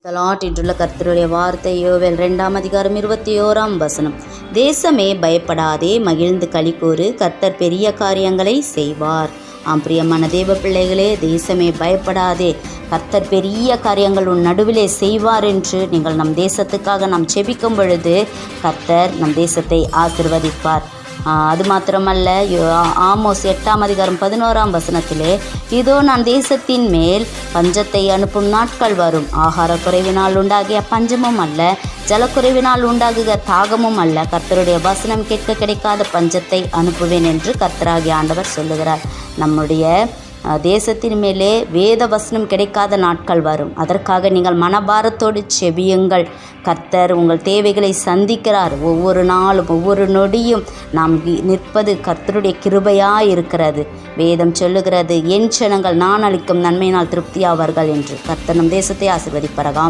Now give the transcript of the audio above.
தலாட்டின்றுள்ள கர்த்தருடைய வார்த்தை யோவேல் 2:21 தேசமே பயப்படாதே, மகிழ்ந்து களிகூறு, கர்த்தர் பெரிய காரியங்களை செய்வார். பிரியமான தேவ பிள்ளைகளே, தேசமே பயப்படாதே, கர்த்தர் பெரிய காரியங்கள் உன் நடுவிலே செய்வார் என்று நீங்கள் நம் தேசத்துக்காக நாம் செபிக்கும் பொழுது கர்த்தர் நம் தேசத்தை ஆசிர்வதிப்பார். அது மாத்திரமல்ல, ஆமோஸ் 8:11 இதோ நான் தேசத்தின் மேல் பஞ்சத்தை அனுப்பும் நாட்கள் வரும். ஆகார குறைவினால் உண்டாகிய பஞ்சமும் அல்ல, ஜலக்குறைவினால் உண்டாகுக தாகமும் அல்ல, கர்த்தருடைய வசனம் கேட்க கிடைக்காத பஞ்சத்தை அனுப்புவேன் என்று கர்த்தராகிய ஆண்டவர் சொல்லுகிறார். நம்முடைய தேசத்தின் மேலே வேத வசனம் கிடைக்காத நாட்கள் வரும். அதற்காக நீங்கள் மனபாரத்தோடு செபியுங்கள். கர்த்தர் உங்கள் தேவைகளை சந்திக்கிறார். ஒவ்வொரு நாளும் ஒவ்வொரு நொடியும் நாம் நிற்பது கர்த்தருடைய கிருபையாக இருக்கிறது. வேதம் சொல்லுகிறது, என் ஜனங்கள் நான் அளிக்கும் நன்மையினால் திருப்தியாவார்கள் என்று. கர்த்தர் நம் தேசத்தை ஆசீர்வதிப்பாராக.